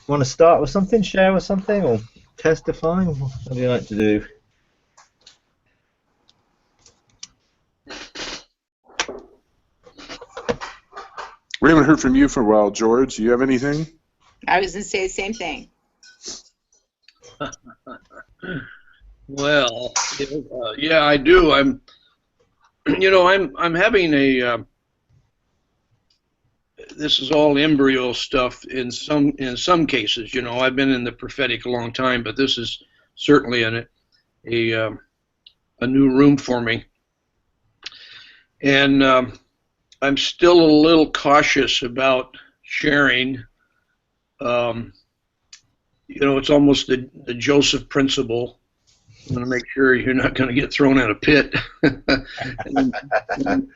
Want to start with something, share with something, or testify? What do you like to do? We haven't heard from you for a while, George. Do you have anything? I was going to say the same thing. Well, yeah, I do. I'm having a. This is all embryo stuff in some cases. I've been in the prophetic a long time, but this is certainly a new room for me, and I'm still a little cautious about sharing. It's almost the Joseph principle. I'm going to make sure you're not going to get thrown in a pit. and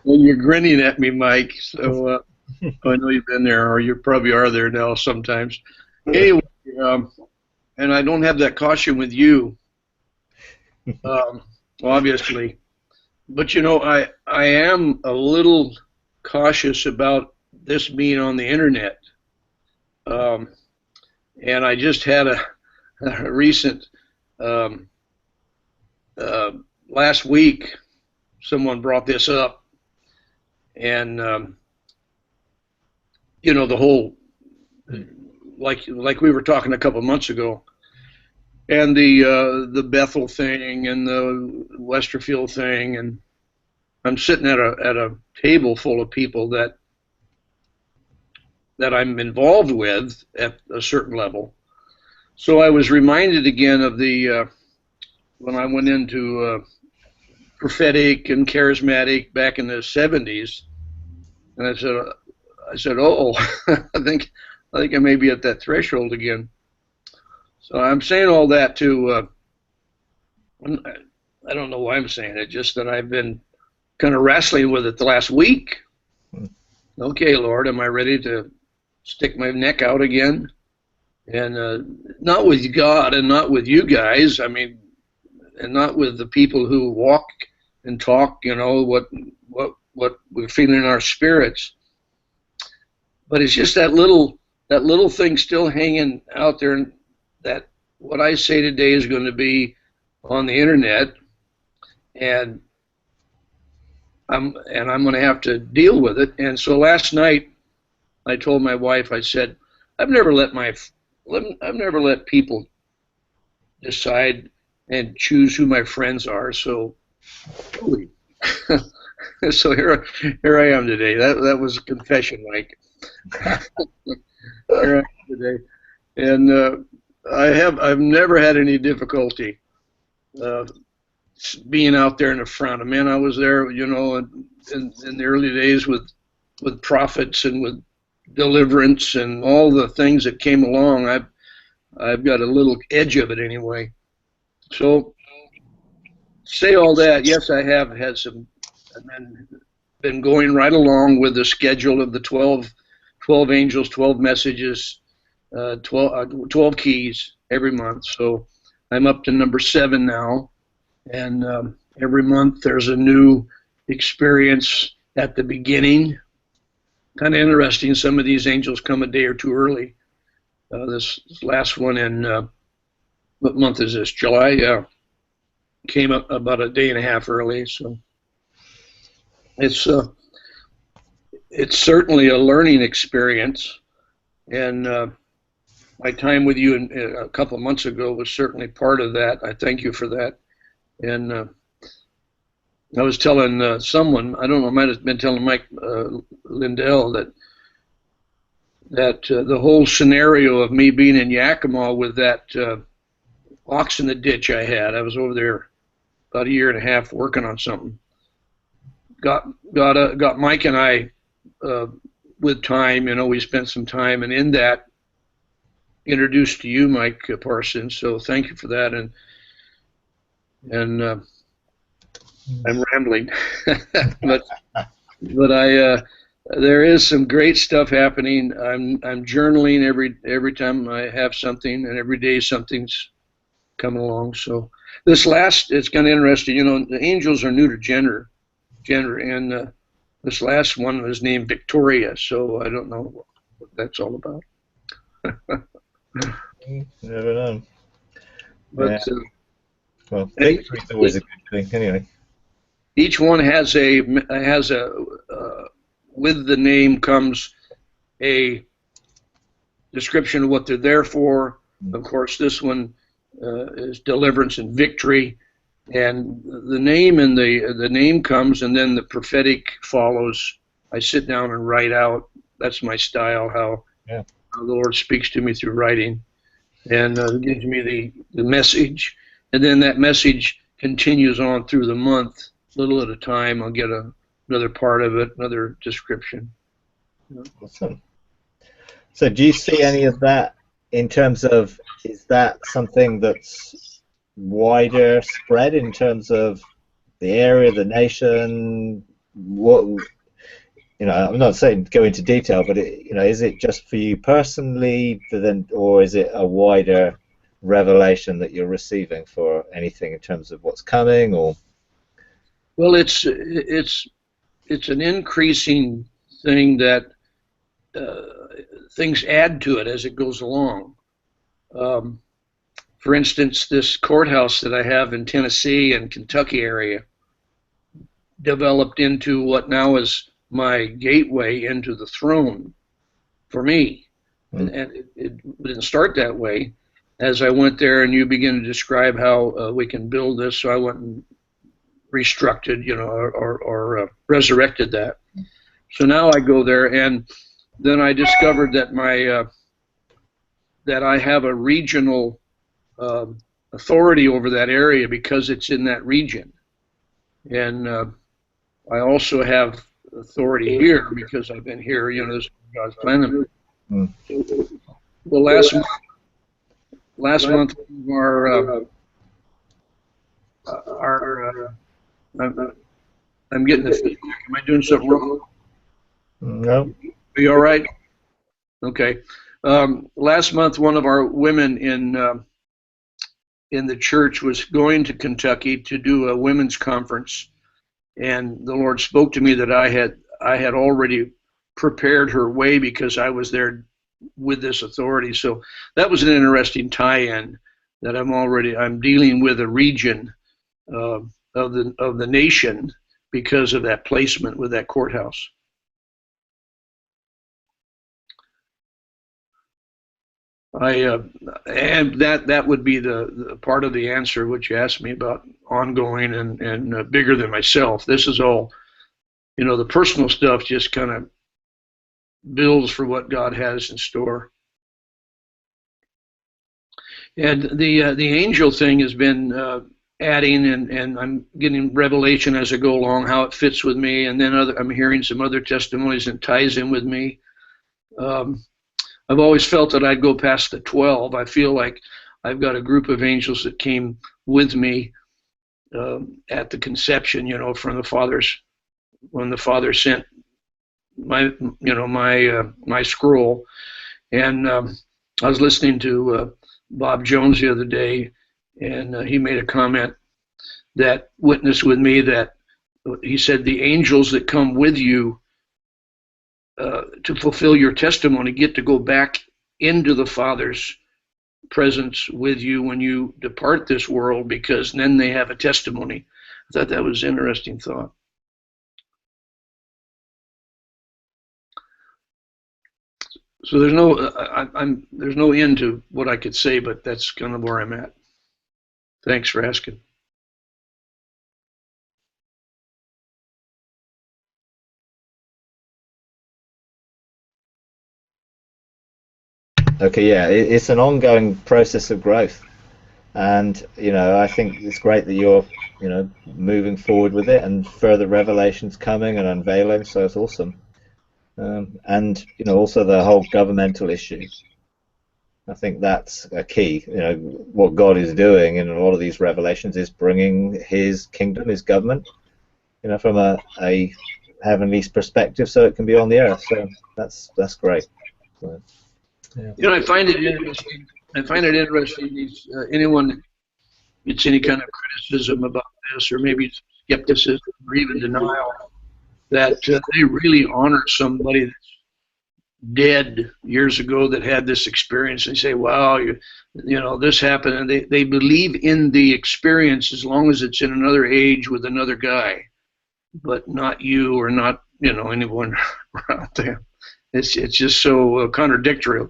you're grinning at me, Mike. So I know you've been there, or you probably are there now sometimes. Anyway, and I don't have that caution with you, obviously. But I am a little cautious about this being on the internet. And I just had a recent, last week, someone brought this up, and the whole, like we were talking a couple months ago, and the Bethel thing and the Westerfield thing, and I'm sitting at a table full of people that I'm involved with at a certain level. So I was reminded again of when I went into prophetic and charismatic back in the 70s, and I said, oh, I think I may be at that threshold again. So I'm saying all that to, I don't know why I'm saying it, just that I've been kind of wrestling with it the last week. Okay, Lord, am I ready to stick my neck out again? And not with God and not with you guys, and not with the people who walk and talk, what we're feeling in our spirits. But it's just that little thing still hanging out there, that what I say today is going to be on the internet, and I'm going to have to deal with it. And so last night, I told my wife, I said, I've never let people decide and choose who my friends are. So, so here I am today. That was a confession, Mike. Here I am today, and I've never had any difficulty being out there in the front. I was there, in the early days with prophets and with deliverance and all the things that came along. I've got a little edge of it anyway. So say all that. Yes, I have had some, and then been going right along with the schedule of the 12 angels, 12 messages, 12 keys every month. So I'm up to number 7 now, and every month there's a new experience at the beginning. Kind of interesting. Some of these angels come a day or two early. This last one in, what month is this? July? Yeah. Came up about a day and a half early. So it's certainly a learning experience. And my time with you a couple of months ago was certainly part of that. I thank you for that. And I was telling someone, I don't know, I might have been telling Mike Lindell that the whole scenario of me being in Yakima with that ox in the ditch I had. I was over there about a year and a half working on something. Got Mike and I with time. We spent some time, and in that introduced to you, Mike Parsons. So thank you for that. And I'm rambling, but there is some great stuff happening. I'm journaling every time I have something, and every day something's coming along. So this last, it's kind of interesting. The angels are new to gender, and this last one was named Victoria. So I don't know what that's all about. You never know. Yeah. But Well, victory's always a good thing, anyway. each one has a with the name comes a description of what they're there for. Of course, this one is deliverance and victory, and the name comes, and then the prophetic follows. I sit down and write out. That's my style. How the Lord speaks to me through writing, and gives me the message, and then that message continues on through the month, little at a time. I'll get another part of it, another description. Awesome. So do you see any of that in terms of, is that something that's wider spread in terms of the area, the nation? What, I'm not saying go into detail, but is it just for you personally, or is it a wider revelation that you're receiving for anything in terms of what's coming? Or well, it's an increasing thing that things add to it as it goes along. For instance, this courthouse that I have in Tennessee and Kentucky area developed into what now is my gateway into the throne for me. And it didn't start that way. As I went there and you begin to describe how we can build this, so I went and restructured, or resurrected that. So now I go there, and then I discovered that that I have a regional authority over that area because it's in that region, and I also have authority here because I've been here. This is God's plan. Well, last month I'm getting the feedback. Am I doing something wrong? no. Are you all right? Okay. Last month, one of our women in the church was going to Kentucky to do a women's conference, and the Lord spoke to me that I had already prepared her way because I was there with this authority. So that was an interesting tie-in, that I'm dealing with a region of the nation because of that placement with that courthouse. And that would be the part of the answer which you asked me about, ongoing and bigger than myself. This is all, the personal stuff just kind of builds for what God has in store. And the angel thing has been adding, and I'm getting revelation as I go along how it fits with me, and then I'm hearing some other testimonies and ties in with me. I've always felt that I'd go past the 12. I feel like I've got a group of angels that came with me at the conception, from the Father's, when the Father sent my scroll. And I was listening to Bob Jones the other day, and he made a comment that witnessed with me that he said the angels that come with you to fulfill your testimony get to go back into the Father's presence with you when you depart this world, because then they have a testimony. I thought that was an interesting thought. So there's no end to what I could say, but that's kind of where I'm at. Thanks for asking. Okay, yeah, it's an ongoing process of growth, and I think it's great that you're moving forward with it, and further revelations coming and unveiling. So it's awesome. And also the whole governmental issue. I think that's a key. What God is doing in a lot of these revelations is bringing His kingdom, His government, from a heavenly perspective, so it can be on the earth. So that's great. So, yeah. I find it interesting. Anyone that gets any kind of criticism about this, or maybe skepticism or even denial, that they really honor somebody dead years ago that had this experience and say, wow, this happened. And they believe in the experience as long as it's in another age with another guy, but not you or not, anyone around there. It's just so contradictory.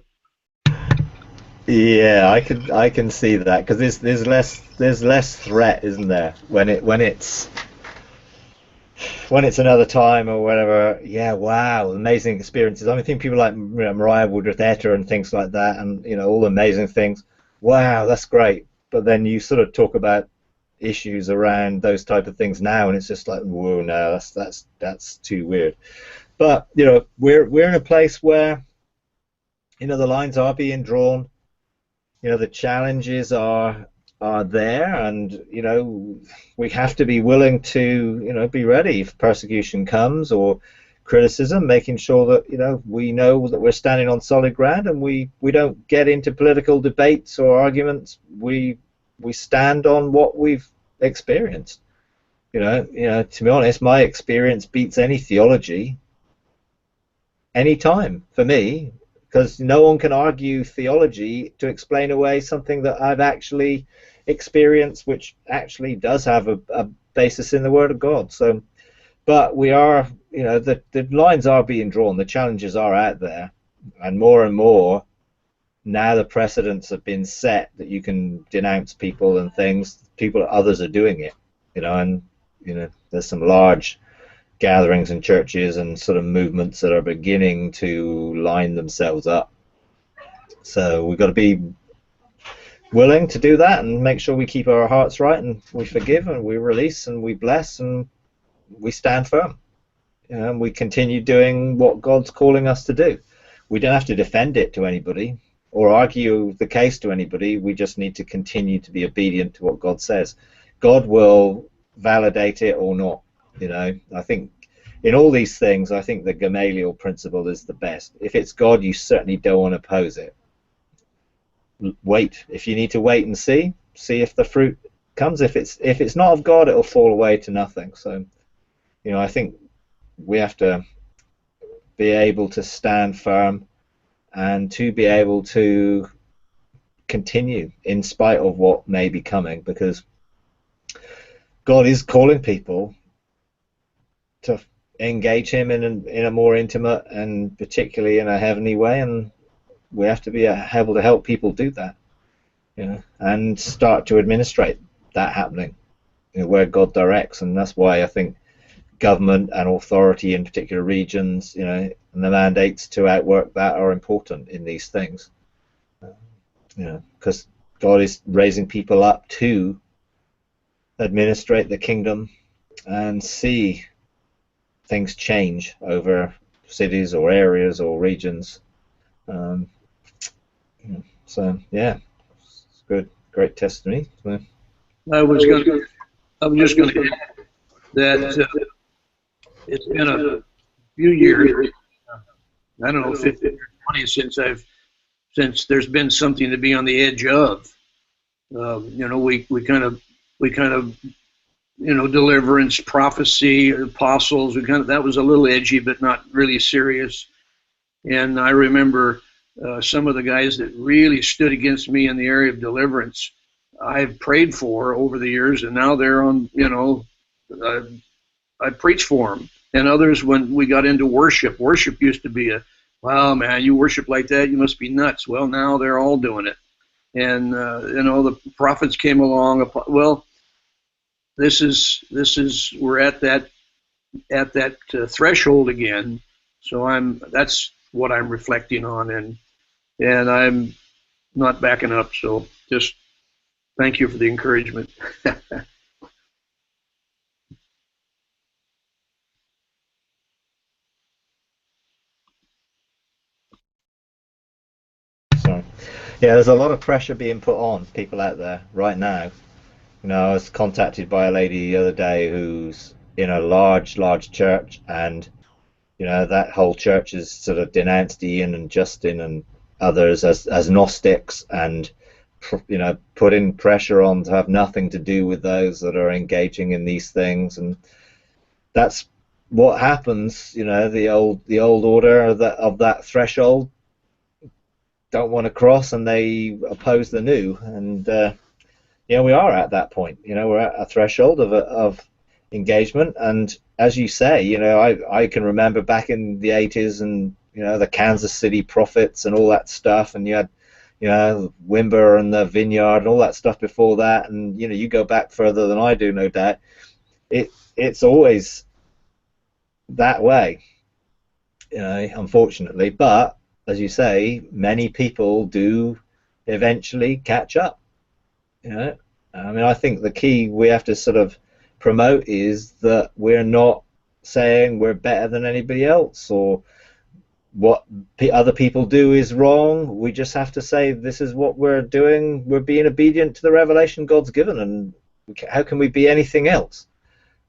Yeah, I can see that because there's less threat, isn't there? When it's another time or whatever. Yeah, wow, amazing experiences. I mean, think people like Mariah Woodruff-Etter and things like that, and all amazing things. Wow, that's great. But then you sort of talk about issues around those type of things now, and it's just like, whoa, no, that's too weird. But we're in a place where the lines are being drawn. The challenges are there, and we have to be willing to be ready if persecution comes or criticism, making sure that we know that we're standing on solid ground, and we don't get into political debates or arguments. We stand on what we've experienced. To be honest, my experience beats any theology any time for me, because no one can argue theology to explain away something that I've actually experienced, which actually does have a basis in the Word of God. So, but we are, the lines are being drawn, the challenges are out there, and more now the precedents have been set that you can denounce people and things. Others are doing it, and there's some large gatherings and churches and sort of movements that are beginning to line themselves up. So we've got to be willing to do that and make sure we keep our hearts right, and we forgive and we release and we bless and we stand firm. And we continue doing what God's calling us to do. We don't have to defend it to anybody or argue the case to anybody. We just need to continue to be obedient to what God says. God will validate it or not. I think in all these things, I think the Gamaliel principle is the best. If it's God, you certainly don't want to oppose it. Wait. If you need to wait and see if the fruit comes. If it's not of God, it'll fall away to nothing. So, I think we have to be able to stand firm and to be able to continue in spite of what may be coming, because God is calling people to engage him in a more intimate and particularly in a heavenly way, and we have to be able to help people do that, and start to administrate that happening where God directs. And that's why I think government and authority in particular regions, and the mandates to outwork that are important in these things, because God is raising people up to administrate the kingdom and see things change over cities or areas or regions. So yeah, it's good, great testimony. I was just going to add that it's been a few years, I don't know, 15 or 20 since there's been something to be on the edge of. We kind of deliverance, prophecy, apostles. That was a little edgy, but not really serious. And I remember some of the guys that really stood against me in the area of deliverance, I've prayed for over the years, and now they're on. I preach for them. And others, when we got into worship used to be wow, man, you worship like that, you must be nuts. Well, now they're all doing it. And the prophets came along. Well, this is we're at that threshold again. So that's what I'm reflecting on, and I'm not backing up. So just thank you for the encouragement. So yeah, there's a lot of pressure being put on people out there right now. I was contacted by a lady the other day who's in a large church, and that whole church is sort of denounced Ian and Justin and others as Gnostics, and putting pressure on to have nothing to do with those that are engaging in these things. And that's what happens, the old order of that threshold don't want to cross, and they oppose the new. And we are at that point. We're at a threshold of engagement. And as you say, I can remember back in the 80s, and the Kansas City prophets and all that stuff, and you had Wimber and the Vineyard and all that stuff before that, and you go back further than I do, no doubt. It's always that way, unfortunately. But as you say, many people do eventually catch up. I mean, I think the key we have to sort of promote is that we're not saying we're better than anybody else, or what other people do is wrong. We just have to say, this is what we're doing. We're being obedient to the revelation God's given, and how can we be anything else?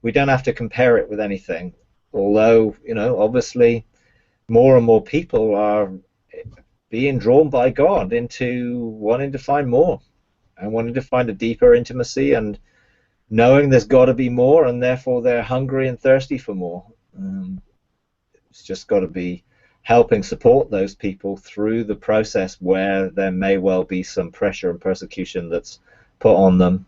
We don't have to compare it with anything. Although, obviously more and more people are being drawn by God into wanting to find more, and wanting to find a deeper intimacy, and knowing there's got to be more, and therefore they're hungry and thirsty for more. It's just got to be helping support those people through the process where there may well be some pressure and persecution that's put on them,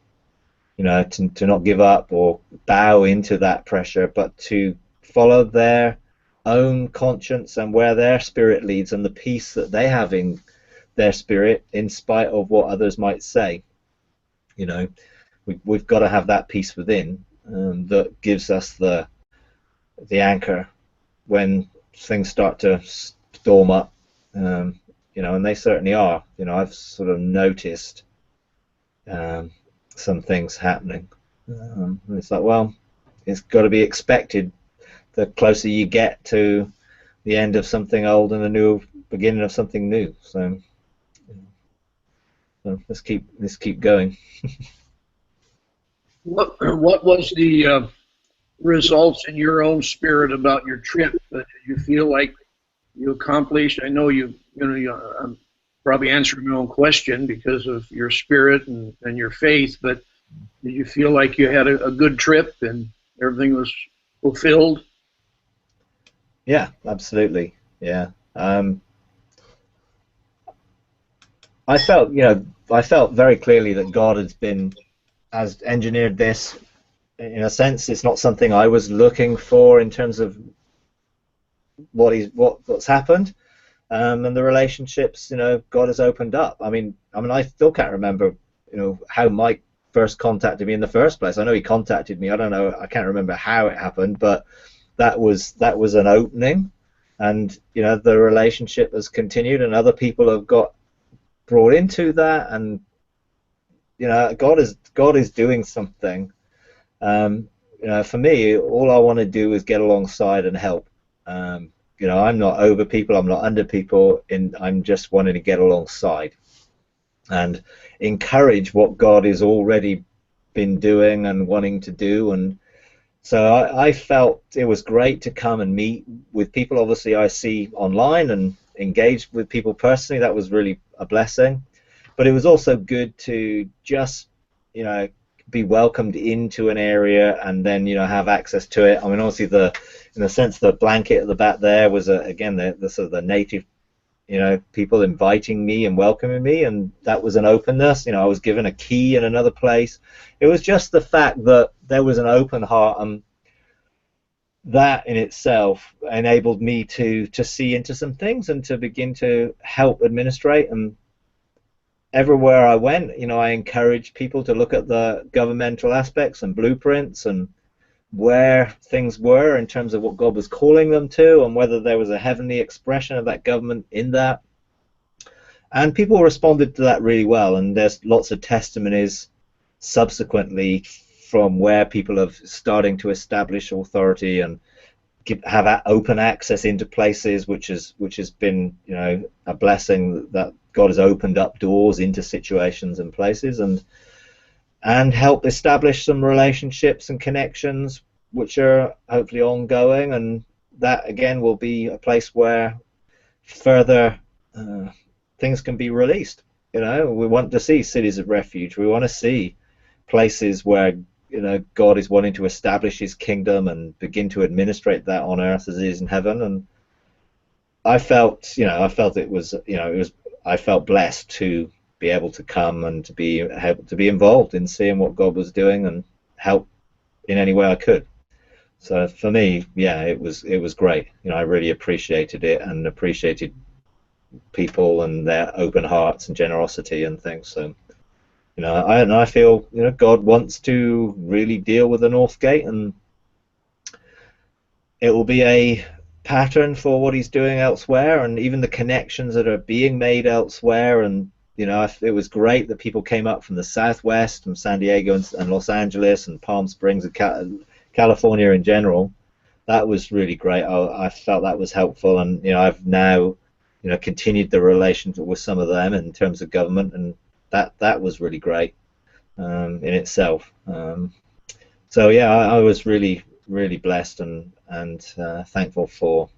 to not give up or bow into that pressure, but to follow their own conscience and where their spirit leads, and the peace that they have in their spirit in spite of what others might say. We've got to have that peace within, that gives us the anchor when things start to storm up, and they certainly are. I've sort of noticed some things happening. It's like, well, it's got to be expected the closer you get to the end of something old and the new beginning of something new. So let's keep going. What was the results in your own spirit about your trip? Did you feel like you accomplished? I know I'm probably answering my own question because of your spirit and your faith, but did you feel like you had a good trip and everything was fulfilled? Yeah, absolutely. Yeah. I felt very clearly that God has engineered this. In a sense, it's not something I was looking for in terms of what's happened, and the relationships God has opened up. I mean, I still can't remember how Mike first contacted me in the first place. I know he contacted me. I don't know. I can't remember how it happened, but that was an opening, and the relationship has continued, and other people have got brought into that, and God is doing something. For me, all I want to do is get alongside and help. I'm not over people, I'm not under people, I'm just wanting to get alongside and encourage what God has already been doing and wanting to do. And so I felt it was great to come and meet with people. Obviously, I see online and engage with people personally. That was really a blessing. But it was also good to just, be welcomed into an area and then, have access to it. I mean, obviously, in a sense, the blanket at the back there was, again, the sort of the native, people inviting me and welcoming me, and that was an openness. I was given a key in another place. It was just the fact that there was an open heart, and that in itself enabled me to see into some things and to begin to help administrate. And everywhere I went, I encouraged people to look at the governmental aspects and blueprints and where things were in terms of what God was calling them to, and whether there was a heavenly expression of that government in that. And people responded to that really well, and there's lots of testimonies subsequently from where people are starting to establish authority and have open access into places, which has been a blessing, that God has opened up doors into situations and places, and help establish some relationships and connections which are hopefully ongoing. And that again will be a place where further things can be released. We want to see cities of refuge. We want to see places where God is wanting to establish his kingdom and begin to administrate that on earth as it is in heaven. And I felt I felt blessed to be able to come and to be involved in seeing what God was doing and help in any way I could. So for me, yeah, it was great. I really appreciated it and appreciated people and their open hearts and generosity and things. So I feel God wants to really deal with the North Gate, and it will be a pattern for what he's doing elsewhere, and even the connections that are being made elsewhere. And it was great that people came up from the Southwest, from San Diego and Los Angeles and Palm Springs and California in general. That was really great. I felt that was helpful, and I've now continued the relationship with some of them in terms of government, and that was really great in itself. So yeah, I was really blessed and thankful for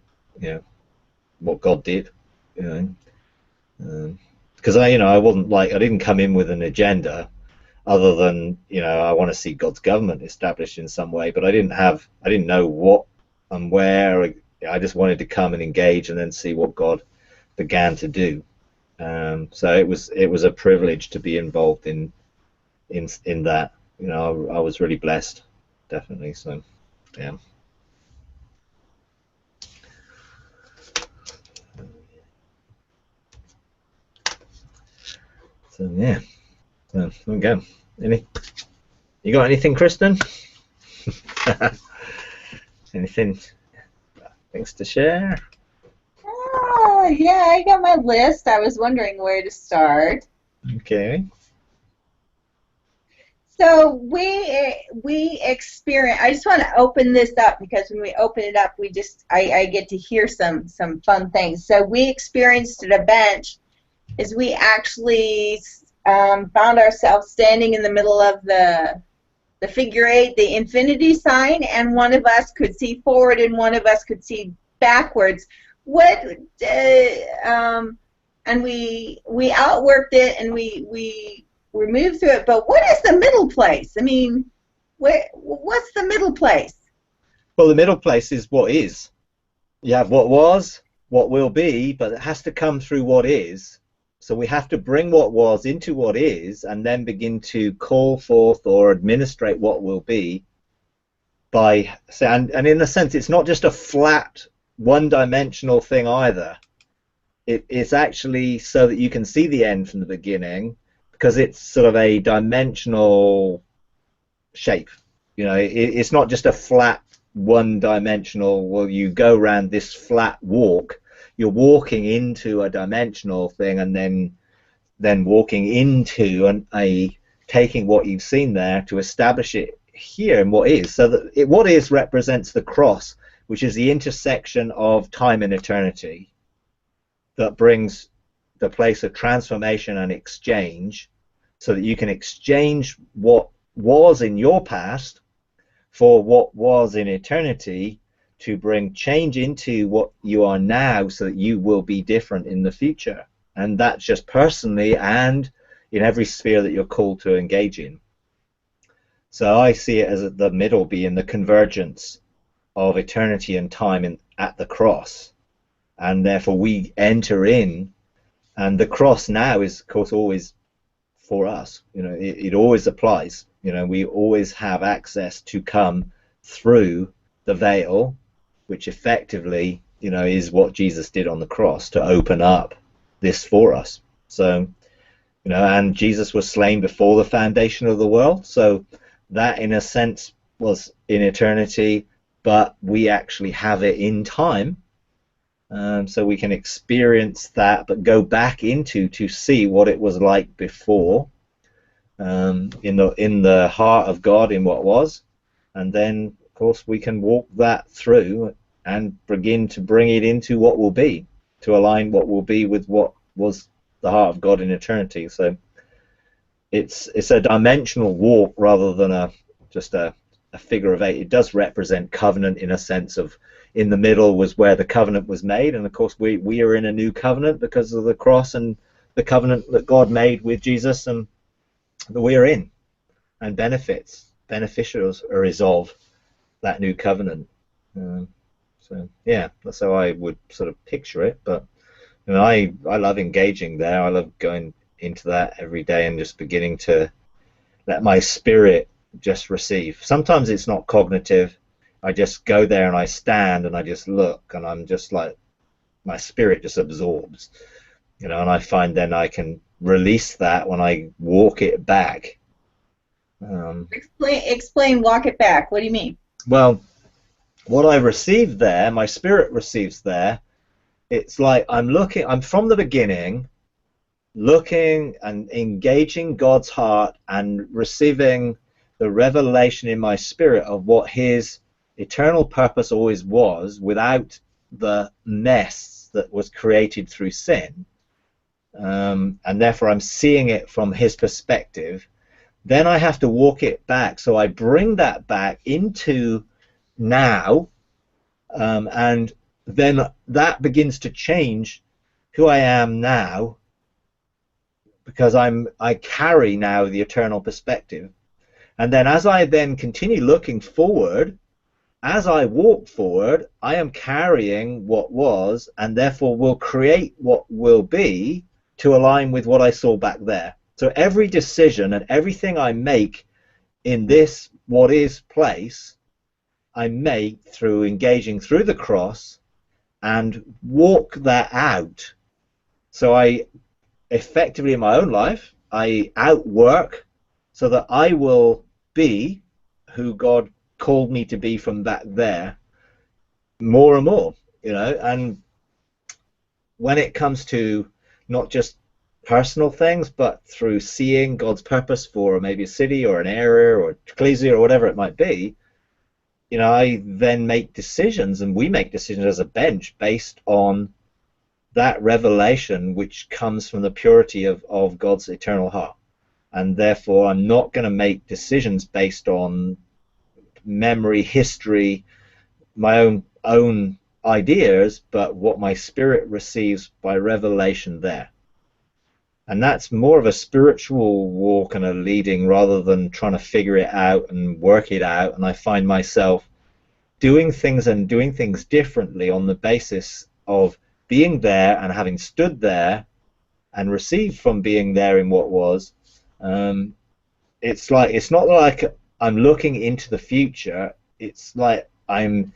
what God did, because I wasn't I didn't come in with an agenda other than I want to see God's government established in some way, but I didn't know what and where. I just wanted to come and engage and then see what God began to do. So it was a privilege to be involved in that. I was really blessed, definitely. So yeah. So yeah. So there we go. You got anything, Kristen? Anything? Things to share? Yeah, I got my list. I was wondering where to start. Okay. So we experience. I just want to open this up because when we open it up, I get to hear some fun things. So we experienced at a bench is we actually found ourselves standing in the middle of the figure eight, the infinity sign, and one of us could see forward and one of us could see backwards. And we outworked it and we moved through it. But what is the middle place? I mean, what's the middle place? Well, the middle place is what is. You have what was, what will be, but it has to come through what is. So we have to bring what was into what is, and then begin to call forth or administrate what will be. And in a sense, it's not just a flat, one-dimensional thing either. It's actually so that you can see the end from the beginning, because it's sort of a dimensional shape. It's not just a flat, one-dimensional. Well, you go around this flat walk. You're walking into a dimensional thing, and then walking into taking what you've seen there to establish it here in what is. So that what is represents the cross, which is the intersection of time and eternity, that brings the place of transformation and exchange, so that you can exchange what was in your past for what was in eternity, to bring change into what you are now, so that you will be different in the future. And that's just personally and in every sphere that you're called to engage in. So I see it as the middle being the convergence of eternity and time at the cross. And therefore we enter in, and the cross now is, of course, always for us. It always applies. We always have access to come through the veil, which effectively, is what Jesus did on the cross to open up this for us. So, and Jesus was slain before the foundation of the world. So that, in a sense, was in eternity, but we actually have it in time. So we can experience that, but go back to see what it was like before, in the heart of God, in what was, and then, of course, we can walk that through and begin to bring it into what will be, to align what will be with what was the heart of God in eternity. So it's a dimensional walk rather than just a figure of eight. It does represent covenant in a sense of, in the middle was where the covenant was made, and of course we are in a new covenant because of the cross and the covenant that God made with Jesus and that we are in and benefits. beneficiaries of that new covenant. So yeah, that's how I would sort of picture it. But you know, I love engaging there. I love going into that every day and just beginning to let my spirit just receive. Sometimes it's not cognitive. I just go there and I stand and I just look, and I'm just like, my spirit just absorbs, you know, and I find then I can release that when I walk it back. Explain, walk it back. What do you mean? Well, what I received there, my spirit receives there, it's like I'm from the beginning, looking and engaging God's heart and receiving the revelation in my spirit of what his eternal purpose always was, without the mess that was created through sin. And therefore I'm seeing it from his perspective. Then I have to walk it back. So I bring that back into now, and then that begins to change who I am now, because I carry now the eternal perspective. And then as I then continue looking forward, as I walk forward, I am carrying what was, and therefore will create what will be to align with what I saw back there. So every decision and everything I make in this what is place, I make through engaging through the cross and walk that out. So I effectively in my own life, I outwork so that I will be who God called me to be from back there more and more, you know. And when it comes to not just personal things, but through seeing God's purpose for maybe a city or an area or ecclesia or whatever it might be, you know, I then make decisions, and we make decisions as a bench based on that revelation which comes from the purity of God's eternal heart. And therefore I'm not going to make decisions based on memory, history, my own ideas, but what my spirit receives by revelation there. And that's more of a spiritual walk and a leading, rather than trying to figure it out and work it out. And I find myself doing things differently on the basis of being there and having stood there and received from being there in what was. It's not like I'm looking into the future. It's like I'm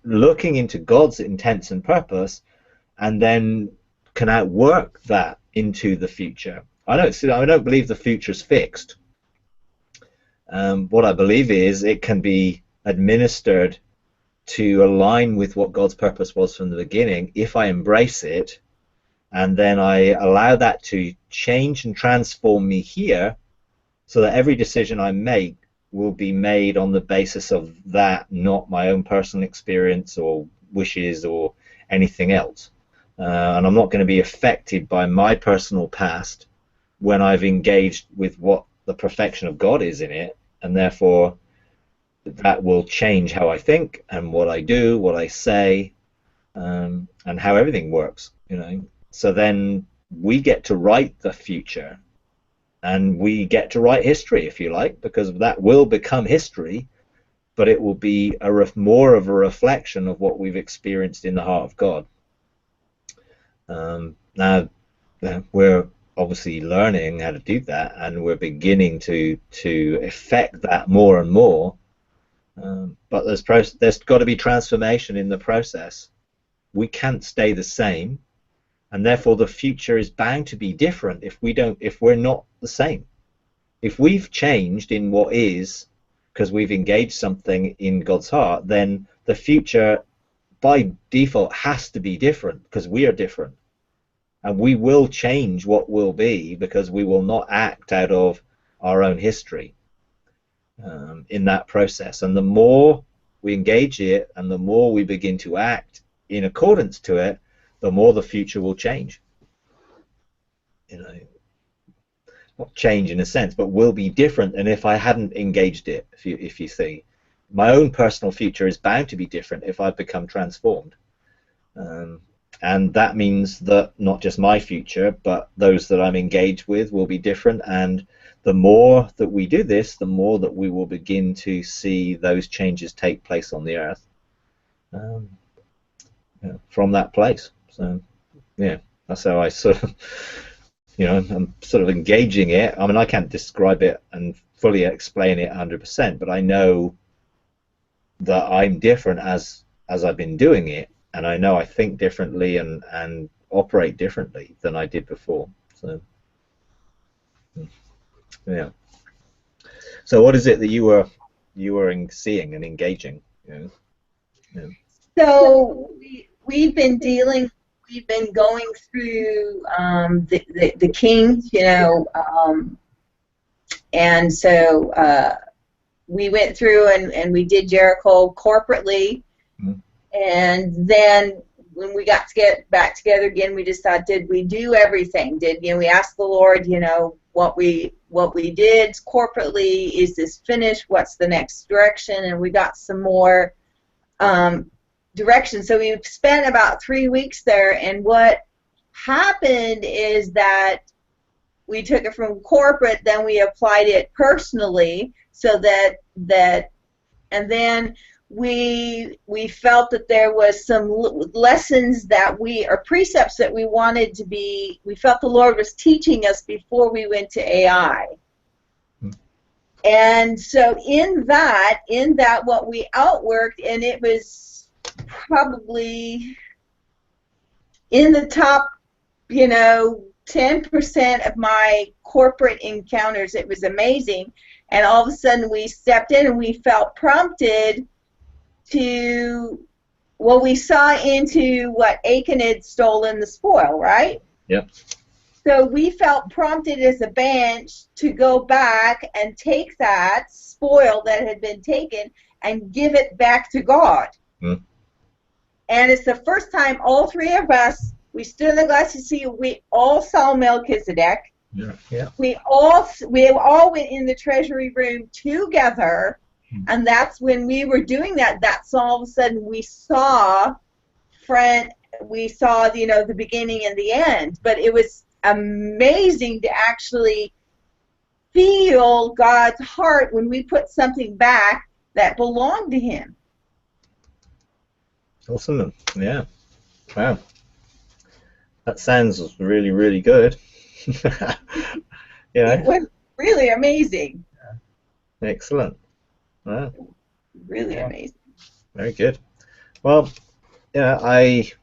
looking into God's intents and purpose, and then can outwork that into the future. I don't believe the future's fixed. What I believe is it can be administered to align with what God's purpose was from the beginning if I embrace it, and then I allow that to change and transform me here, so that every decision I make will be made on the basis of that, not my own personal experience or wishes or anything else. And I'm not going to be affected by my personal past when I've engaged with what the perfection of God is in it, and therefore that will change how I think and what I do, what I say, and how everything works, you know. So then we get to write the future, and we get to write history, if you like, because that will become history, but it will be more of a reflection of what we've experienced in the heart of God. Now, we're obviously learning how to do that, and we're beginning to effect that more and more. But there's got to be transformation in the process. We can't stay the same, and therefore the future is bound to be different if we're not the same. If we've changed in what is, because we've engaged something in God's heart, then the future by default has to be different, because we are different. And we will change what will be, because we will not act out of our own history in that process. And the more we engage it and the more we begin to act in accordance to it, the more the future will change. You know, not change in a sense, but will be different than if I hadn't engaged it. If you see, my own personal future is bound to be different if I've become transformed. and that means that not just my future, but those that I'm engaged with will be different. And the more that we do this, the more that we will begin to see those changes take place on the earth, um, from that place. So, yeah, that's how I sort of, I'm sort of engaging it. I mean, I can't describe it and fully explain it 100%, but I know that I'm different as I've been doing it, and I know I think differently and operate differently than I did before. So, yeah. So, what is it that you were seeing and engaging? Yeah. So we've been going through the kings, and so we went through and we did Jericho corporately, and then when we got to get back together again, we just thought, did we do everything? We asked the Lord, what we did corporately, is this finished? What's the next direction? And we got some more direction. So we spent about 3 weeks there, and what happened is that we took it from corporate, then we applied it personally, so that and then we felt that there was some lessons or precepts that we felt the Lord was teaching us before we went to AI. And so in that what we outworked, and it was probably in the top 10% of my corporate encounters. It was amazing. And all of a sudden we stepped in and we felt prompted we saw into what Achan had stolen, the spoil, right? Yep. So we felt prompted as a bench to go back and take that spoil that had been taken and give it back to God. And it's the first time all three of us, we stood in the glass to see, we all saw Melchizedek. Yeah. We all went in the treasury room together, and that's when we were doing that. That's all of a sudden we saw the beginning and the end. But it was amazing to actually feel God's heart when we put something back that belonged to Him. Awesome. Yeah. Wow. That sounds really, really good. It was really amazing. Excellent. Wow. Really amazing. Very good. Well, I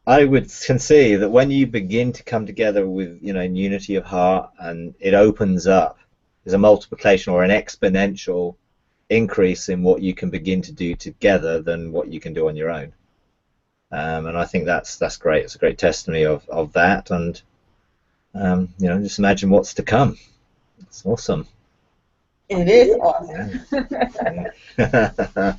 can see that when you begin to come together with, in unity of heart, and it opens up, there's a multiplication or an exponential increase in what you can begin to do together than what you can do on your own. And I think that's great. It's a great testimony of that, and just imagine what's to come. It's awesome. It is awesome. Yeah.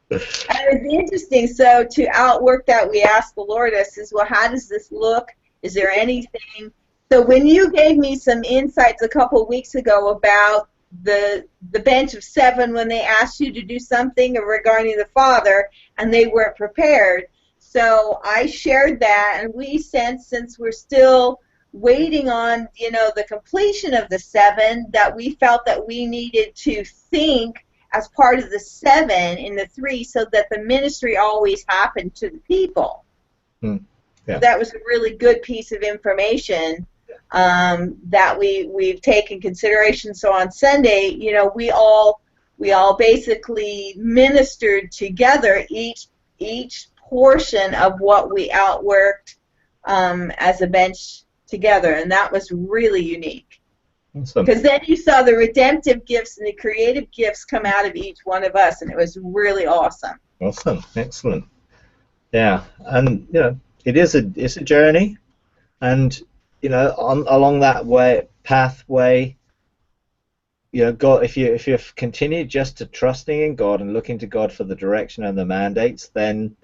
And it's interesting. So to outwork that, we asked the Lord, I says, well, how does this look? Is there anything? So when you gave me some insights a couple of weeks ago about the bench of 7, when they asked you to do something regarding the Father and they weren't prepared, so I shared that, and we since we're still waiting on the completion of the 7, that we felt that we needed to think as part of the 7 in the 3, so that the ministry always happened to the people. Yeah. So that was a really good piece of information that we've taken consideration. So on Sunday, we all basically ministered together each portion of what we outworked as a bench together, and that was really unique. Because then you saw the redemptive gifts and the creative gifts come out of each one of us, and it was really awesome. Awesome, excellent. Yeah, and it's a journey, and along that pathway, God, if you continue just to trusting in God and looking to God for the direction and the mandates, then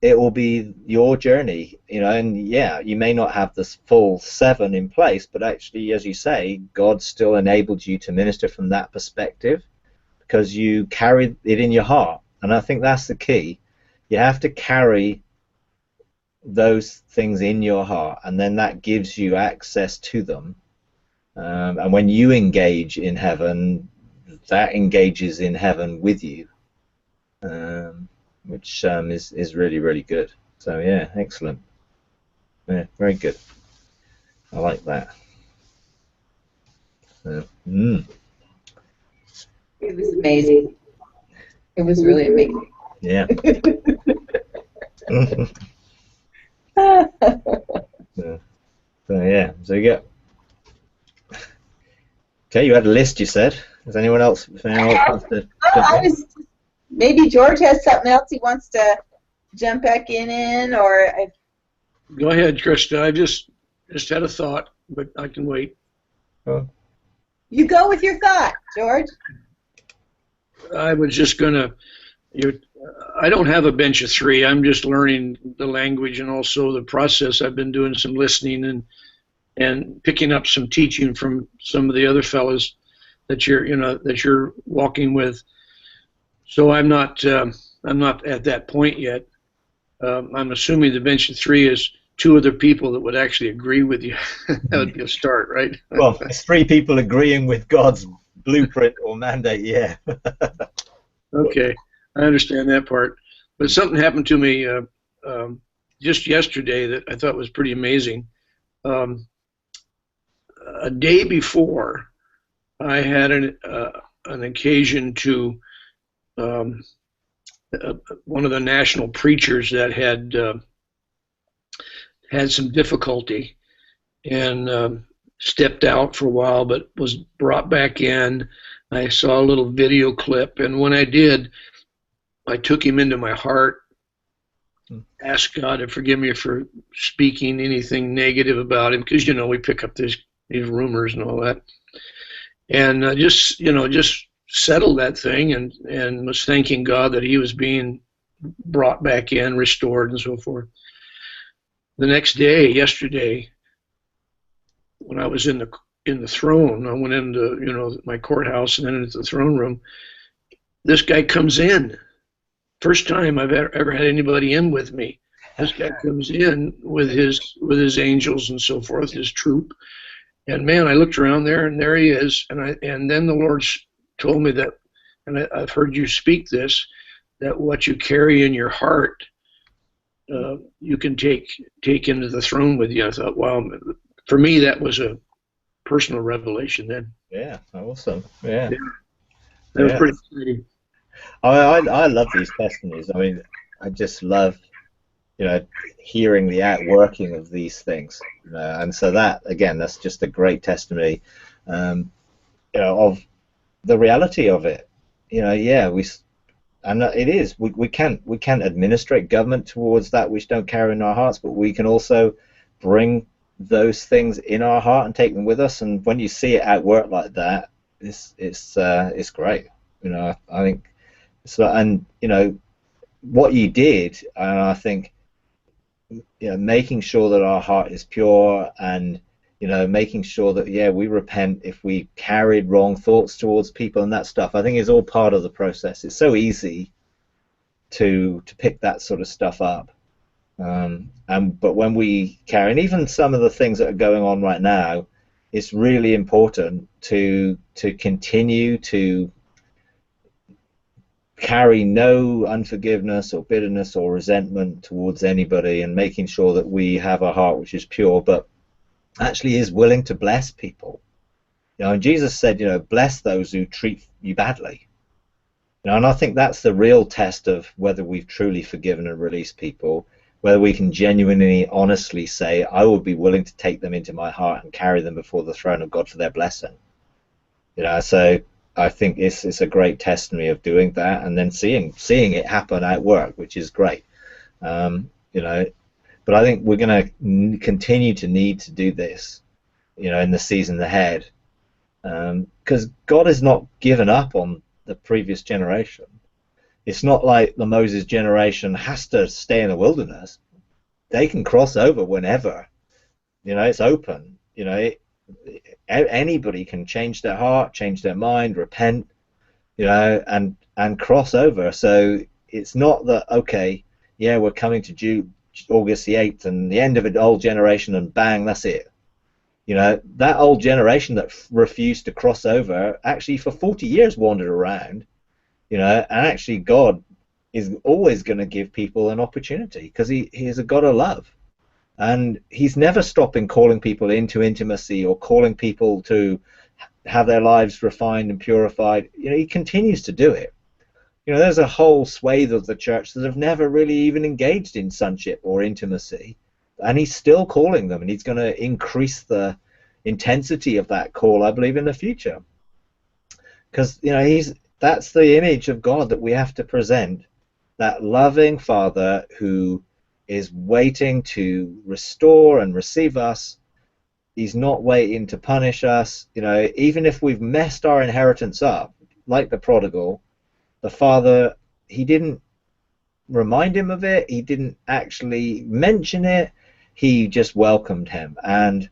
it will be your journey, and you may not have this full 7 in place, but actually, as you say, God still enabled you to minister from that perspective because you carried it in your heart. And I think that's the key. You have to carry those things in your heart, and then that gives you access to them. And when you engage in heaven, that engages in heaven with you, which is really, really good. So yeah, excellent. Yeah, very good. I like that. Mm. It was amazing. It was really amazing. Yeah. So yeah, so you get. Okay, you had a list, you said. Is anyone else? If anyone else wants to jump in? Maybe George has something else he wants to jump back in, or Go ahead, Krista. I just had a thought, but I can wait. Oh. you go with your thought, George. I was just gonna. I don't have a bench of three. I'm just learning the language and also the process. I've been doing some listening and picking up some teaching from some of the other fellows that you're walking with. So I'm not at that point yet. I'm assuming the bench of three is two other people that would actually agree with you. That would be a start, right? Well, it's three people agreeing with God's blueprint or mandate. Yeah. Okay, I understand that part. But something happened to me just yesterday that I thought was pretty amazing. A day before, I had an occasion to one of the national preachers that had some difficulty and stepped out for a while, but was brought back in. I saw a little video clip, and when I did, I took him into my heart, asked God to forgive me for speaking anything negative about him, because we pick up these rumors and all that, and just settled that thing and was thanking God that he was being brought back in, restored, and so forth. The next day, yesterday, when I was in the throne, I went into my courthouse and then into the throne room. This guy comes in. First time I've ever had anybody in with me. This guy comes in with his angels and so forth, his troop. And man, I looked around there, and there he is. And then the Lord told me that, and I've heard you speak this, that what you carry in your heart, you can take into the throne with you. I thought, wow, for me that was a personal revelation then. Yeah, awesome. Yeah. That was pretty exciting. I love these testimonies. I mean, I just love, hearing the outworking of these things. And so that, again, that's just a great testimony, of the reality of it. It is. We can't administrate government towards that which don't carry in our hearts, but we can also bring those things in our heart and take them with us. And when you see it outwork like that, it's great. I think so. And what you did, and I think making sure that our heart is pure, and making sure that we repent if we carried wrong thoughts towards people and that stuff, I think is all part of the process. It's so easy to pick that sort of stuff up, but when we carry, and even some of the things that are going on right now, it's really important to continue to carry no unforgiveness or bitterness or resentment towards anybody, and making sure that we have a heart which is pure, but actually is willing to bless people. And Jesus said, bless those who treat you badly. And I think that's the real test of whether we've truly forgiven and released people, whether we can genuinely, honestly say, I will be willing to take them into my heart and carry them before the throne of God for their blessing. So I think it's a great testimony of doing that, and then seeing it happen at work, which is great. But I think we're going to continue to need to do this, in the season ahead, because God has not given up on the previous generation. It's not like the Moses generation has to stay in the wilderness. They can cross over whenever. It's open. Anybody can change their heart, change their mind, repent, and cross over. So it's not that, okay, yeah, we're coming to August the 8th and the end of an old generation, and bang, that's it. You know, that old generation that refused to cross over actually for 40 years wandered around, you know, and actually God is always going to give people an opportunity because he is a God of love. And he's never stopping calling people into intimacy or calling people to have their lives refined and purified. You know, he continues to do it. You know, there's a whole swathe of the church that have never really even engaged in sonship or intimacy, and he's still calling them, and he's going to increase the intensity of that call, I believe, in the future. Because, you know, that's the image of God that we have to present, that loving Father who is waiting to restore and receive us. He's not waiting to punish us. You know, even if we've messed our inheritance up, like the prodigal, the Father, he didn't remind him of it. He didn't actually mention it. He just welcomed him. And,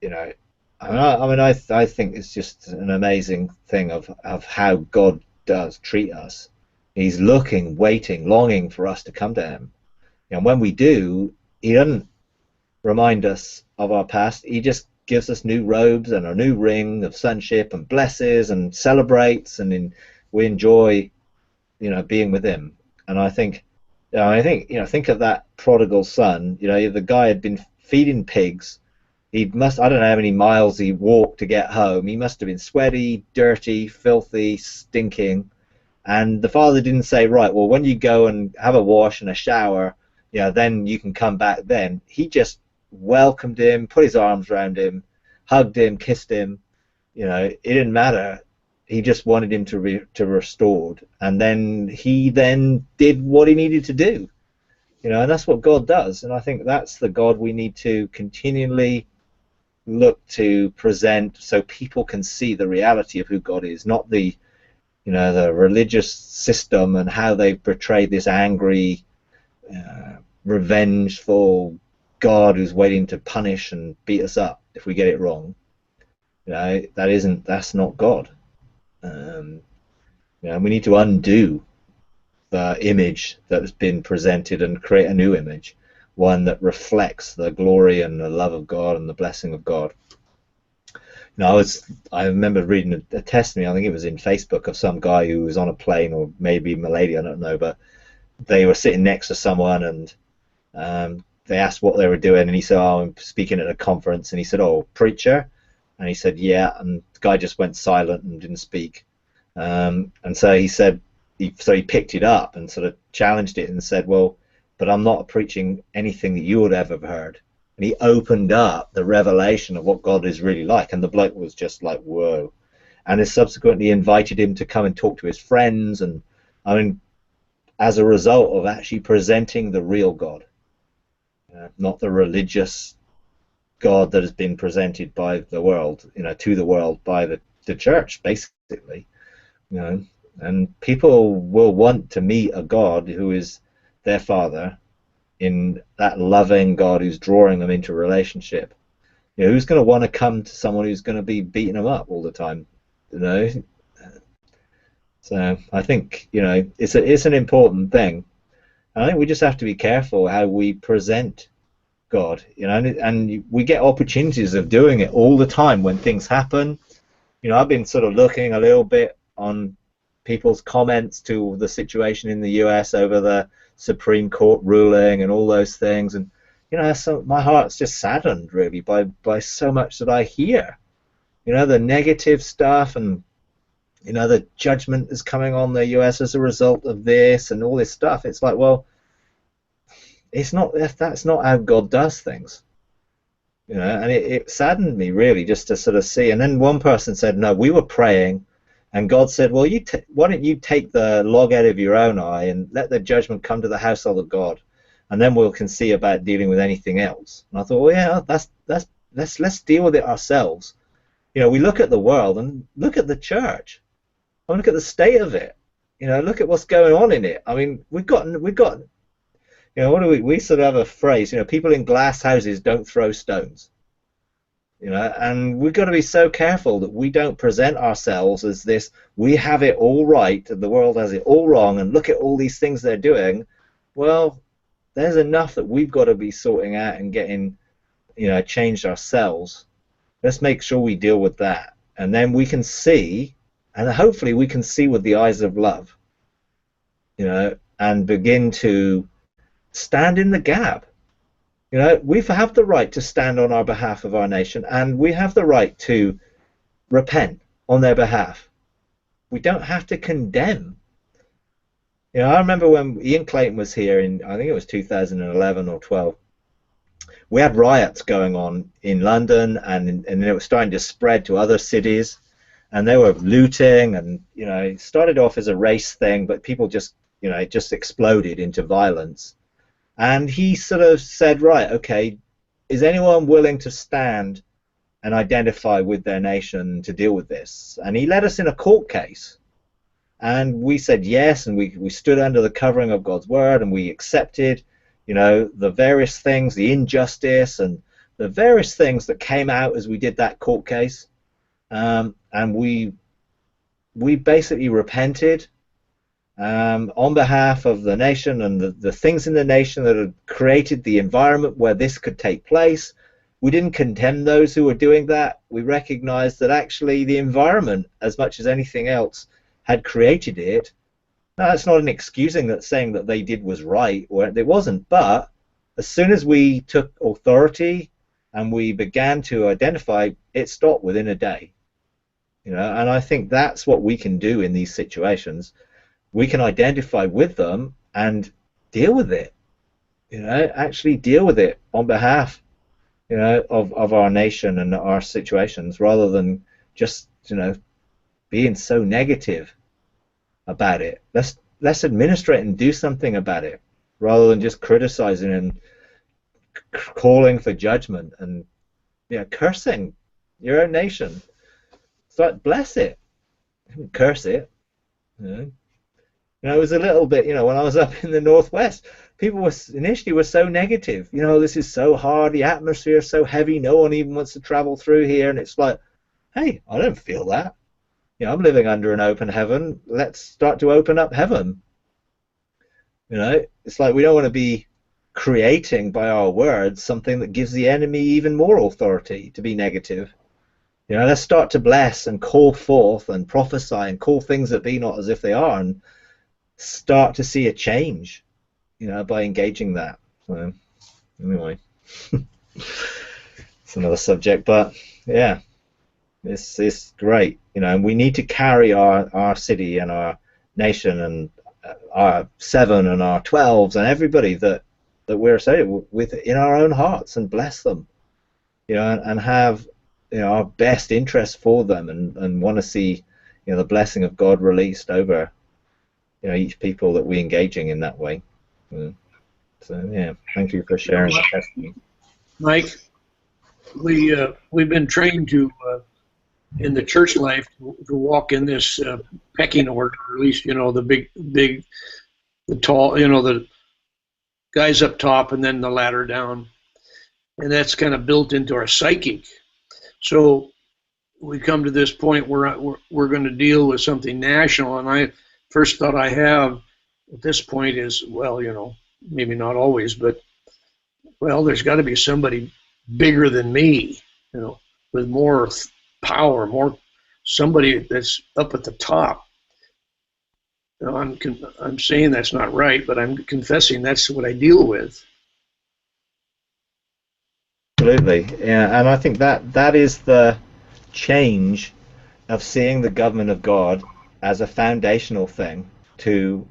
you know, I think it's just an amazing thing of how God does treat us. He's looking, waiting, longing for us to come to him. And when we do, he doesn't remind us of our past. He just gives us new robes and a new ring of sonship and blesses and celebrates, and we enjoy, you know, being with him. And I think, you know, think of that prodigal son. You know, the guy had been feeding pigs. I don't know how many miles he walked to get home. He must have been sweaty, dirty, filthy, stinking. And the father didn't say, right, well, when you go and have a wash and a shower, you know, then you can come back then. He just welcomed him, put his arms around him, hugged him, kissed him. You know, it didn't matter. He just wanted him to restored, and then he did what he needed to do. You know, and that's what God does. And I think that's the God we need to continually look to present, so people can see the reality of who God is, not the, you know, the religious system and how they've portrayed this angry, revengeful God who's waiting to punish and beat us up if we get it wrong. You know, that's not God. You know, we need to undo the image that has been presented and create a new image, one that reflects the glory and the love of God and the blessing of God. You know, I remember reading a testimony, I think it was in Facebook, of some guy who was on a plane, or maybe Malady, I don't know, but they were sitting next to someone, and they asked what they were doing, and he said, oh, I'm speaking at a conference, and he said, oh, preacher? And he said, yeah, and the guy just went silent and didn't speak. And so he said, he picked it up and sort of challenged it and said, well, but I'm not preaching anything that you would ever have heard. And he opened up the revelation of what God is really like, and the bloke was just like, whoa. And has subsequently invited him to come and talk to his friends, and I mean, as a result of actually presenting the real God, not the religious God that has been presented by the world, you know, to the world by the church, basically. You know, and people will want to meet a God who is their Father, in that loving God who's drawing them into a relationship. You know, who's going to want to come to someone who's going to be beating them up all the time? You know, so I think, you know, it's an important thing. And I think we just have to be careful how we present God. You know, and we get opportunities of doing it all the time when things happen. You know, I've been sort of looking a little bit on people's comments to the situation in the US over the Supreme Court ruling and all those things, and you know, so my heart's just saddened really by so much that I hear. You know, the negative stuff, and you know, the judgment is coming on the US as a result of this and all this stuff. It's like, well, that's not how God does things. You know, and it saddened me really just to sort of see. And then one person said, no, we were praying, and God said, well, why don't you take the log out of your own eye and let the judgment come to the household of God, and then we can see about dealing with anything else. And I thought, well, yeah, let's deal with it ourselves. You know, we look at the world and look at the church. I mean, look at the state of it. You know, look at what's going on in it. I mean, we've got. You know, what do we sort of have a phrase? You know, people in glass houses don't throw stones. You know, and we've got to be so careful that we don't present ourselves as this, we have it all right and the world has it all wrong, and look at all these things they're doing. well, there's enough that we've got to be sorting out and getting, changed ourselves. Let's make sure we deal with that. And then we can see, and hopefully we can see with the eyes of love, and begin to stand in the gap. We have the right to stand on our behalf of our nation, and we have the right to repent on their behalf. We don't have to condemn. I remember when Ian Clayton was here in, I think it was 2011 or 12, we had riots going on in London, and it was starting to spread to other cities, and they were looting, and it started off as a race thing, but people just, it just exploded into violence. And he sort of said, right, okay, is anyone willing to stand and identify with their nation to deal with this? And he led us in a court case. And we said yes, and we stood under the covering of God's word, and we accepted, the various things, the injustice, and the various things that came out as we did that court case. And we basically repented on behalf of the nation and the things in the nation that had created the environment where this could take place. We didn't condemn those who were doing that. We recognized that actually the environment, as much as anything else, had created it. Now, that's not an excusing that saying that they did was right, or it wasn't, but as soon as we took authority and we began to identify, it stopped within a day. And I think that's what we can do in these situations. We can identify with them and deal with it, actually deal with it on behalf, of our nation and our situations, rather than just, being so negative about it. Let's administrate and do something about it, rather than just criticizing and calling for judgment and cursing your own nation. It's like, bless it, curse it. It was a little bit, when I was up in the Northwest, people initially were so negative. This is so hard, the atmosphere is so heavy, no one even wants to travel through here. And it's like, hey, I don't feel that. I'm living under an open heaven. Let's start to open up heaven. It's like we don't want to be creating by our words something that gives the enemy even more authority to be negative. Let's start to bless and call forth and prophesy and call things that be not as if they are, and start to see a change, by engaging that. So, anyway, it's another subject, but yeah. It's great, and we need to carry our city and our nation and our 7 and our 12s and everybody that we're associated with in our own hearts, and bless them, and have our best interests for them, and want to see the blessing of God released over each people that we're engaging in that way. So yeah, thank you for sharing the testimony. Mike, we've been trained to in the church life to walk in this pecking order, or at least the tall, the guys up top and then the ladder down, and that's kind of built into our psychic. So we come to this point where we're going to deal with something national, and I first thought I have at this point is, well, maybe not always, but well, there's got to be somebody bigger than me, with more power, somebody that's up at the top. I'm saying that's not right, but I'm confessing that's what I deal with. Absolutely, yeah, and I think that is the change of seeing the government of God as a foundational thing, to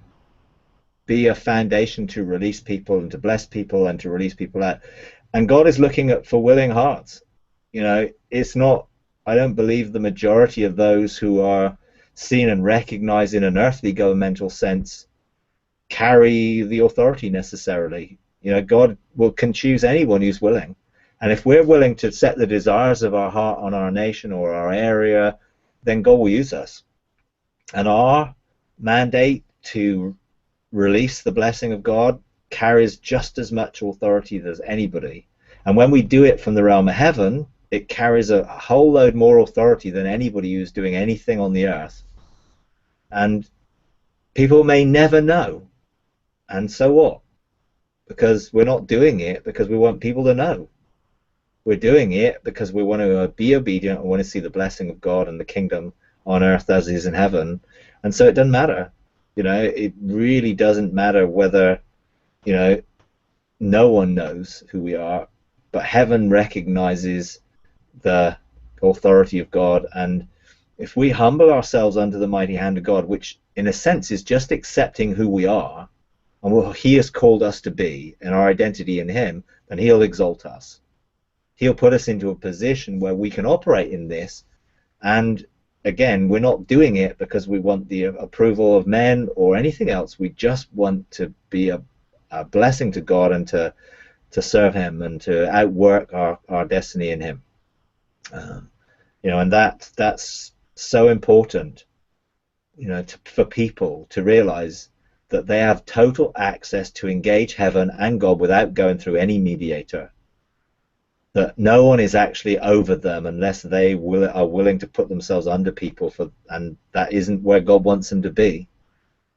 be a foundation to release people and to bless people and to release people out. And God is looking for willing hearts. It's not, I don't believe the majority of those who are seen and recognized in an earthly governmental sense carry the authority necessarily. God can choose anyone who's willing. And if we're willing to set the desires of our heart on our nation or our area, then God will use us. And our mandate to release the blessing of God carries just as much authority as anybody. And when we do it from the realm of heaven, it carries a whole load more authority than anybody who's doing anything on the earth. And people may never know. And so what? because we're not doing it because we want people to know. We're doing it because we want to be obedient and want to see the blessing of God and the kingdom on earth as it is in heaven. And so it doesn't matter. It really doesn't matter whether, no one knows who we are, but heaven recognizes the authority of God. And if we humble ourselves under the mighty hand of God, which in a sense is just accepting who we are and what he has called us to be and our identity in him, then he'll exalt us. He'll put us into a position where we can operate in this. And again, we're not doing it because we want the approval of men or anything else. We just want to be a blessing to God and to serve him and to outwork our destiny in him. And that's so important, for people to realize that they have total access to engage heaven and God without going through any mediator. That no one is actually over them unless they are willing to put themselves under people, and that isn't where God wants them to be.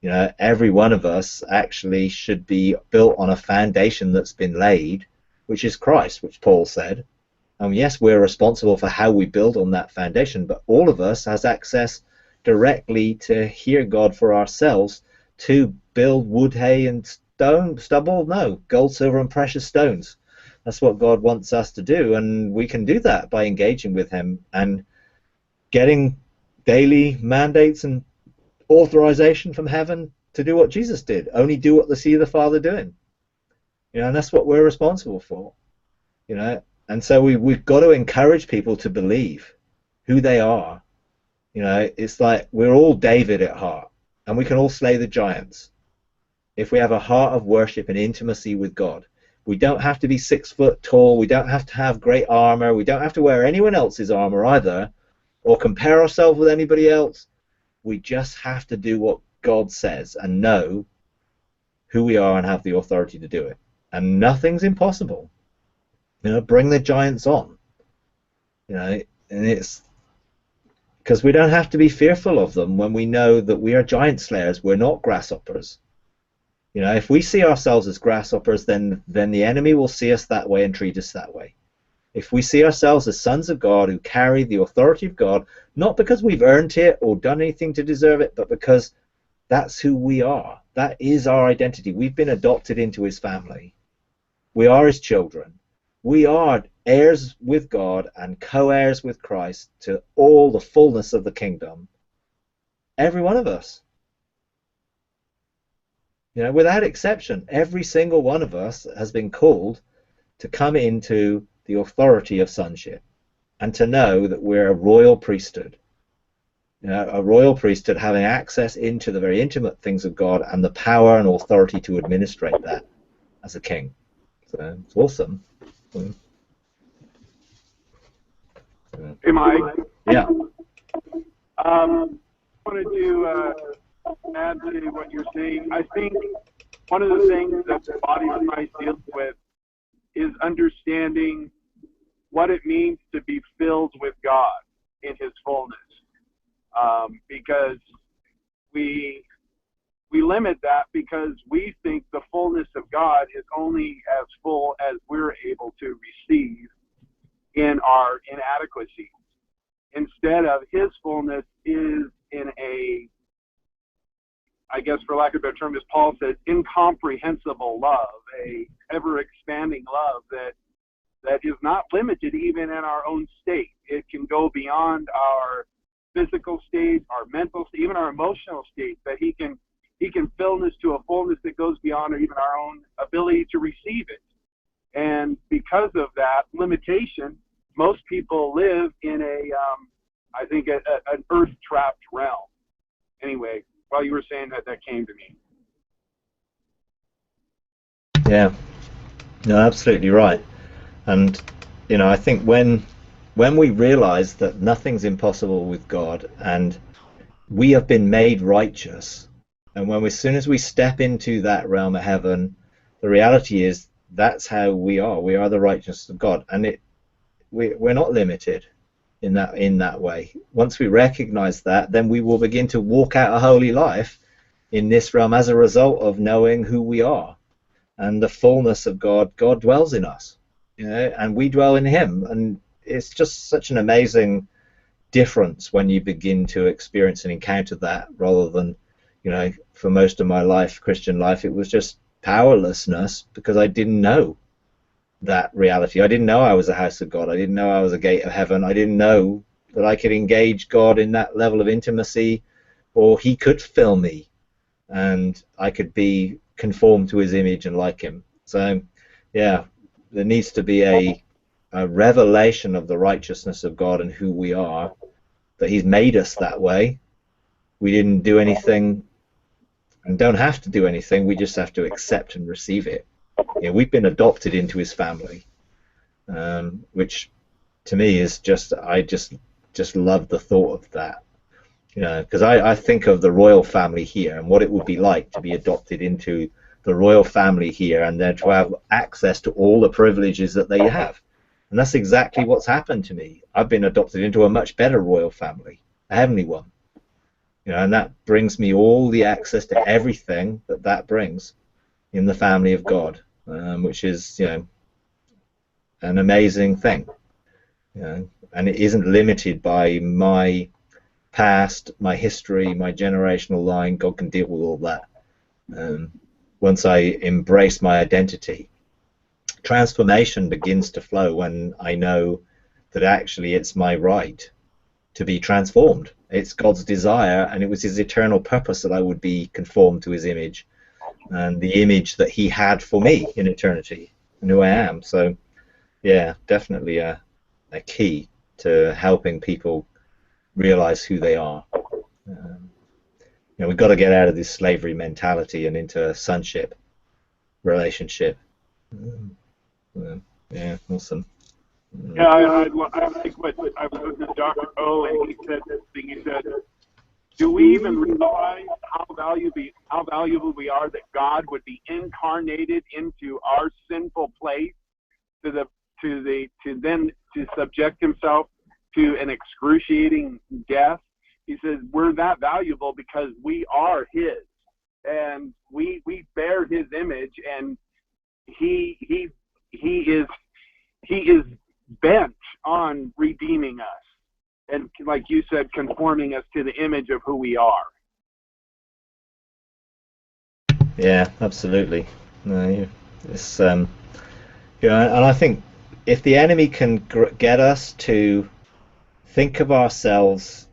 Every one of us actually should be built on a foundation that's been laid, which is Christ, which Paul said. And yes, we're responsible for how we build on that foundation, but all of us has access directly to hear God for ourselves, to build wood, hay, and stubble? No, gold, silver, and precious stones. That's what God wants us to do, and we can do that by engaging with him and getting daily mandates and authorization from heaven to do what Jesus did. Only do what they see the Father doing. And that's what we're responsible for. And so we've got to encourage people to believe who they are. It's like we're all David at heart, and we can all slay the giants if we have a heart of worship and intimacy with God. We don't have to be 6 foot tall. We don't have to have great armor. We don't have to wear anyone else's armor either, or compare ourselves with anybody else. We just have to do what God says and know who we are and have the authority to do it. And nothing's impossible. Bring the giants on. And it's because we don't have to be fearful of them when we know that we are giant slayers. We're not grasshoppers. If we see ourselves as grasshoppers, then the enemy will see us that way and treat us that way. If we see ourselves as sons of God who carry the authority of God, not because we've earned it or done anything to deserve it, but because that's who we are. That is our identity. We've been adopted into his family. We are his children. We are heirs with God and co-heirs with Christ to all the fullness of the kingdom. Every one of us. Without exception, every single one of us has been called to come into the authority of sonship and to know that we're a royal priesthood. A royal priesthood having access into the very intimate things of God and the power and authority to administrate that as a king. So it's awesome. Hey, Mike. Yeah. Wanted to add to what you're saying. I think one of the things that the body of Christ deals with is understanding what it means to be filled with God in his fullness. Because we limit that because we think the fullness of God is only as full as we're able to receive in our inadequacies. Instead of his fullness is in a, I guess for lack of a better term, as Paul said, incomprehensible love, a ever-expanding love that is not limited even in our own state. It can go beyond our physical state, our mental state, even our emotional state, that he can fill us to a fullness that goes beyond even our own ability to receive it. And because of that limitation, most people live in I think, an earth-trapped realm. Anyway, while you were saying that, that came to me. Yeah. No, absolutely right. And, I think when we realize that nothing's impossible with God and we have been made righteous, and as soon as we step into that realm of heaven, the reality is that's how we are. We are the righteousness of God, and we're not limited in that way. Once we recognize that, then we will begin to walk out a holy life in this realm as a result of knowing who we are. and the fullness of God, God dwells in us, you know, and we dwell in him. And it's just such an amazing difference when you begin to experience and encounter that, rather than, you know, for most of my life, Christian life, it was just powerlessness because I didn't know that reality. I didn't know I was a house of God. I didn't know I was a gate of heaven. I didn't know that I could engage God in that level of intimacy, or he could fill me and I could be conformed to his image and like him. So yeah, there needs to be a revelation of the righteousness of God and who we are, that he's made us that way. We didn't do anything and don't have to do anything. We just have to accept and receive it. You know, we've been adopted into his family, which to me is just, I just love the thought of that. You know, because I think of the royal family here and what it would be like to be adopted into the royal family here, and then to have access to all the privileges that they have. And that's exactly what's happened to me. I've been adopted into a much better royal family, a heavenly one. You know, and that brings me all the access to everything that that brings in the family of God, which is, you know, an amazing thing. You know, and it isn't limited by my past, my history, my generational line. God can deal with all that. Once I embrace my identity, transformation begins to flow when I know that actually it's my right to be transformed. It's God's desire, and it was his eternal purpose that I would be conformed to his image, and the image that he had for me in eternity, and who I am. So yeah, definitely a key to helping people realize who they are. You know, we've got to get out of this slavery mentality and into a sonship relationship. Yeah, awesome. Yeah, I like what I was listening to Dr. O, and he said this thing. He said, "Do we even realize how valuable we are that God would be incarnated into our sinful place to subject himself to an excruciating death?" He says we're that valuable because we are his, and we bear his image, and he is bent on redeeming us, and like you said, conforming us to the image of who we are. Yeah, absolutely. No, it's you know, and I think if the enemy can get us to think of ourselves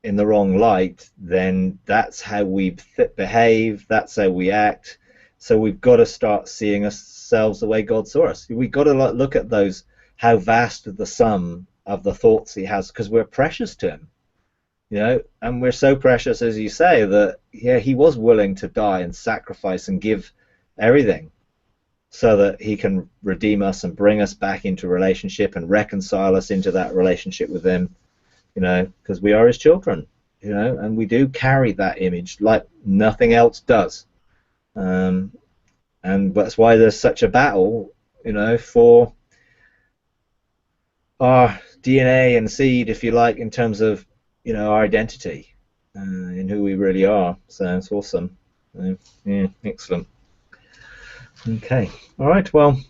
in the wrong light, then that's how we behave, that's how we act. So we've got to start seeing ourselves the way God saw us. We've got to look at those, how vast the sum of the thoughts he has, because we're precious to him, you know, and we're so precious, as you say, that yeah, he was willing to die and sacrifice and give everything so that he can redeem us and bring us back into relationship and reconcile us into that relationship with him. You know, because we are his children, you know, and we do carry that image like nothing else does. And that's why there's such a battle, you know, for our DNA and seed, if you like, in terms of, you know, our identity in who we really are. So it's awesome. Yeah, excellent. Okay. All right. Well,